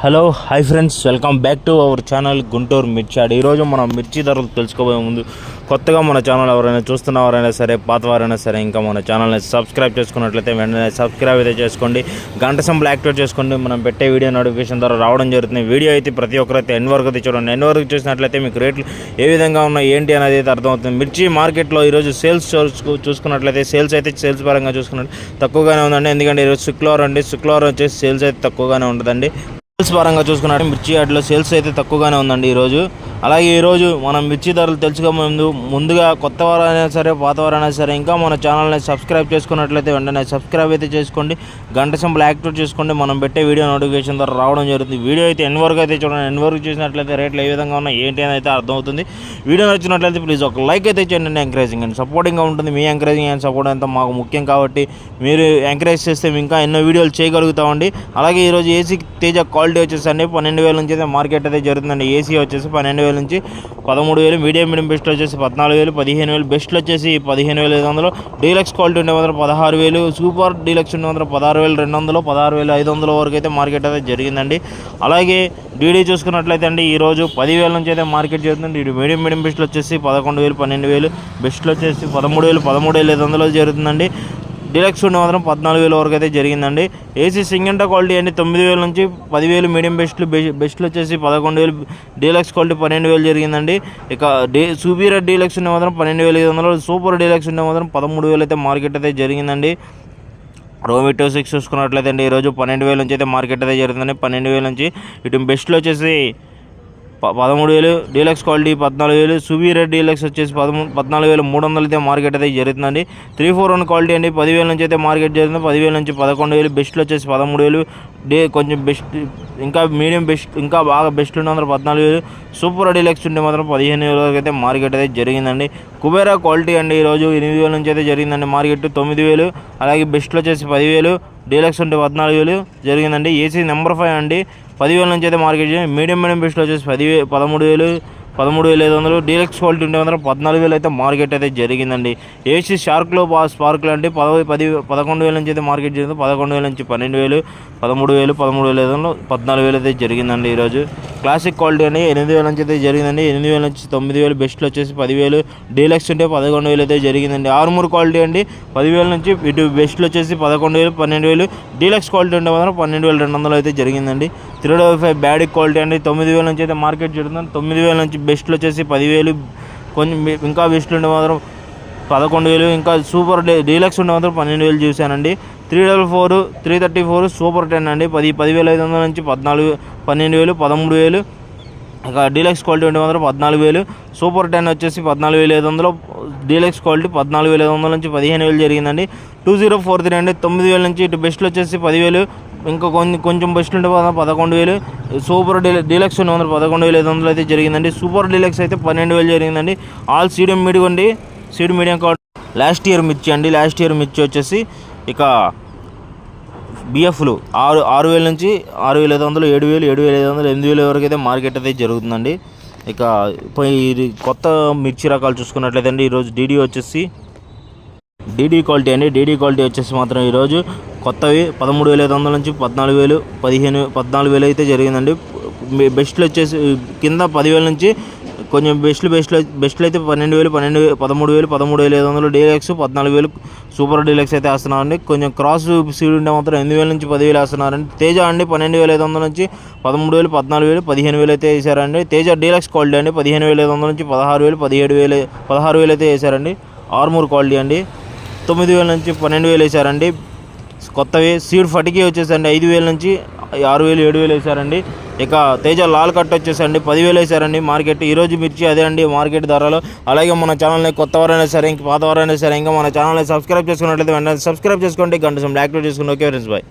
Hello hi friends, welcome back to our channel Guntur మిర్చాడ్. ఈరోజు మనం మిర్చి ధరలు తెలుసుకోబోయే ముందు కొత్తగా మన ఛానల్ ఎవరైనా చూస్తున్నవారైనా సరే, పాతవారైనా సరే, ఇంకా మన ఛానల్ని సబ్స్క్రైబ్ చేసుకున్నట్లయితే వెంటనే సబ్స్క్రైబ్ అయితే చేసుకోండి. గంట సింబల్ యాక్టివేట్ చేసుకోండి. మనం పెట్టే వీడియో నోటిఫికేషన్ ద్వారా రావడం జరుగుతుంది. వీడియో అయితే ప్రతి ఒక్కరైతే ఎన్ వరకు అయితే చూడండి. ఎన్ వరకు చూసినట్లయితే మీకు రేట్లు ఏ విధంగా ఉన్నాయి ఏంటి అనేది అయితే అర్థమవుతుంది. మిర్చి మార్కెట్లో ఈరోజు సేల్స్ చూసుకున్నట్లయితే సేల్స్ పరంగా చూసుకున్నట్టు తక్కువగానే ఉందండి. ఎందుకంటే ఈరోజు శుక్రవారం వచ్చేసి సేల్స్ అయితే తక్కువగానే ఉంటుందండి. సేల్స్ పరంగా చూసుకున్నట్టు మిర్చి యార్డ్లో సేల్స్ అయితే తక్కువగానే ఉందండి ఈరోజు. అలాగే ఈరోజు మనం మిర్చి ధరలు తెలుసుకో ముందుగా కొత్త వారైనా సరే, పాతవారైనా సరే, ఇంకా మన ఛానల్ని సబ్స్క్రైబ్ చేసుకున్నట్లయితే వెంటనే సబ్స్క్రైబ్ అయితే చేసుకోండి. గంట సింబల్ యాక్టివేట్ చేసుకోండి. మనం పెట్టే వీడియో నోటిఫికేషన్ ద్వారా రావడం జరుగుతుంది. వీడియో అయితే ఎన్ వరకు అయితే చూడండి. ఎన్ వరకు చూసినట్లయితే రేట్లు ఏ విధంగా ఉన్నాయి ఏంటి అని అయితే అర్థమవుతుంది. వీడియో నచ్చినట్లయితే ప్లీజ్ ఒక లైక్ అయితే చేయండి. ఎంకరేజింగ్ అండ్ సపోర్టింగ్గా ఉంటుంది. మీ ఎంకరేజింగ్ అండ్ సపోర్ట్ అంతా మాకు ముఖ్యం కాబట్టి మీరు ఎంకరేజ్ చేస్తే మేము ఇంకా ఎన్నో వీడియోలు చేయగలుగుతామండి. అలాగే ఈరోజు ఏసీ తేజ క్వాలిటీ వచ్చేసండి 12,000 నుంచి అయితే మార్కెట్ అయితే జరుగుతుందండి. ఏసీ వచ్చేసి 12,000 నుంచి 13,000, మీడియం బెస్ట్లో వచ్చేసి 14,000, 15,000, బెస్ట్లో వచ్చేసి 15,500, డీలక్స్ క్వాలిటీ ఉండే మాత్రం 16,000, సూపర్ డీలక్స్ ఉండే మాత్రం 16,200, 16,500 వరకు అయితే మార్కెట్ అయితే జరిగిందండి. అలాగే డీడీ చూసుకున్నట్లయితే అండి ఈరోజు 10,000 నుంచి అయితే మార్కెట్ జరుగుతుంది. ఇది మీడియం బెస్ట్లో వచ్చేసి 11,000, 12,000, బెస్ట్లో వచ్చేసి 13,000, 13,500 జరుగుతుందండి. డీలక్స్ ఉండే మాత్రం 14,000 వరకు అయితే జరిగిందండి. ఏసీ సింగంటా క్వాలిటీ అండి 9,000 నుంచి 10,000, మీడియం బెస్ట్లు వచ్చేసి 11,000, డీలక్స్ క్వాలిటీ 12,000 జరిగిందండి. ఇక సూపీరియర్ డీలక్స్ ఉండే మాత్రం 12,500, సూపర్ డీలక్స్ ఉండే మాత్రం 13,000 అయితే మార్కెట్ అయితే జరిగిందండి. రోమిటో 6 చూసుకున్నట్లయితే అండి ఈరోజు 12,000 నుంచి అయితే మార్కెట్ అయితే జరుగుతుందండి. 12,000 నుంచి ఇటు బెస్ట్లో వచ్చేసి 13,000, డీలక్స్ క్వాలిటీ 14,000, సుపీరియర్ డీలక్స్ వచ్చేసి 14,300 అయితే మార్కెట్ అయితే జరుగుతుందండి. 341 క్వాలిటీ అండి 10,000 నుంచి అయితే మార్కెట్ జరుగుతుంది. 10,000 నుంచి 11,000, బెస్ట్లో వచ్చేసి 13,000, కొంచెం బెస్ట్ ఇంకా మీడియం బెస్ట్ ఇంకా బాగా బెస్ట్ ఉండే మాత్రం 14,000, సూపర్ డీలక్స్ ఉండే మాత్రం 15,000 వరకు అయితే మార్కెట్ అయితే జరిగిందండి. కుబేరా క్వాలిటీ అండి ఈరోజు 8,000 నుంచి అయితే జరిగిందండి మార్కెట్. 9,000, అలాగే బెస్ట్లో వచ్చేసి 10,000, డీలక్స్ ఉంటే 14,000 జరిగిందండి. ఏసీ నెంబర్ 5 అండి 10,000 నుంచి అయితే మార్కెట్ చేయండి. మీడియం బెస్ట్లో వచ్చేసి 13,000, 13,500, డీలక్స్ క్వాలిటీ ఉంటే మాత్రం 14,000 అయితే మార్కెట్ అయితే జరిగిందండి. ఏసీ షార్క్లో స్పార్క్లు అంటే 11,000 నుంచి అయితే మార్కెట్ జరిగింది. 11,000 నుంచి 12,000, 13,000, 13,500, 14,000 అయితే జరిగిందండి ఈరోజు. క్లాసిక్ క్వాలిటీ అండి 8,000 నుంచి అయితే జరిగిందండి. 8,000 నుంచి 9,000, బెస్ట్లో వచ్చేసి 10,000, డీలక్స్ ఉంటే 11,000 అయితే జరిగిందండి. ఆర్మూర్ క్వాలిటీ అండి 10,000 నుంచి ఇటు బెస్ట్లో వచ్చేసి 11,000, 12,000, డీలక్స్ క్వాలిటీ ఉంటే మాత్రం 12,200 అయితే జరిగిందండి. 355 బ్యాడ్ క్వాలిటీ అండి 9,000 నుంచి అయితే మార్కెట్ జరుగుతుంది. 9,000 నుంచి బెస్ట్లో వచ్చేసి 10,000, కొంచెం ఇంకా బెస్ట్లు ఉంటే మాత్రం 11,000, ఇంకా సూపర్ డీలక్స్ ఉంటే మాత్రం 12,000 చూశానండి. 344, 334 సూపర్ 10 అండి 10,500 నుంచి 12,000, 13,000, ఇక డీలక్స్ క్వాలిటీ ఉంటే మాత్రం 14,000, సూపర్ 10 వచ్చేసి 14,500, డీలక్స్ క్వాలిటీ 14,500 నుంచి 15,000 జరిగిందండి. 2043 అండి 9,000 నుంచి ఇటు బెస్ట్లు వచ్చేసి 10,000, ఇంకా కొంచెం బెస్ట్ ఉంటే 11,000, సూపర్ డీలక్స్ ఉన్న 11,500 అయితే జరిగిందండి. సూపర్ డీలక్స్ అయితే 12,000 జరిగిందండి. ఆల్ సీడియం మీడియం కార్డ్ లాస్ట్ ఇయర్ మిర్చి వచ్చేసి ఇక బిఎఫ్లు 6,000 నుంచి 6,500, 7,000, 7,500, 8,000 వరకు అయితే మార్కెట్ అయితే జరుగుతుందండి. ఇక ఇది కొత్త మిర్చి రకాలు చూసుకున్నట్లయితే అండి ఈరోజు డీడీ క్వాలిటీ అండి. డీడీ క్వాలిటీ వచ్చేసి మాత్రం ఈరోజు కొత్తవి 13,500 నుంచి 14,000, 14,000 అయితే జరిగిందండి. బెస్ట్లు వచ్చేసి కింద 10,000 నుంచి కొంచెం బెస్ట్లు అయితే 12,000, 13,000, 13,500, డీలక్స్ 14,000, సూపర్ డీలక్స్ అయితే వేస్తున్నారండి. కొంచెం క్రాస్ సీడ్ ఉంటే మాత్రం 8,000 నుంచి 10,000 వేస్తున్నారండి. తేజ అండి 12,500 నుంచి 13,000, 14,000, 15,000 అయితే వేసారండి. తేజ డీలక్స్ క్వాలిటీ అండి 15,500 నుంచి 16,000, 16,000 అయితే వేసారండి. ఆర్మూర్ క్వాలిటీ అండి 9,000 నుంచి 12,000 వేసారండి. కొత్తవి సీడ్ ఫటికి వచ్చేసండి 5,000 నుంచి 6,000, 7,000 వేసారండి. ఇక తేజ లాల్ కట్ వచ్చేసండి 10,000 వేసారండి మార్కెట్. ఈరోజు మిర్చి అదే అండి మార్కెట్ ధరలు. అలాగే మన ఛానల్ని కొత్తవారైనా సరే, ఇంక పాతవారైనా సరే, ఇంకా మన ఛానల్ని సబ్స్క్రైబ్ చేసుకున్నట్లయితే వెంటనే సబ్స్క్రైబ్ చేసుకోండి. గంట యాక్టివేట్ చేసుకోండి. Okay friends, bye.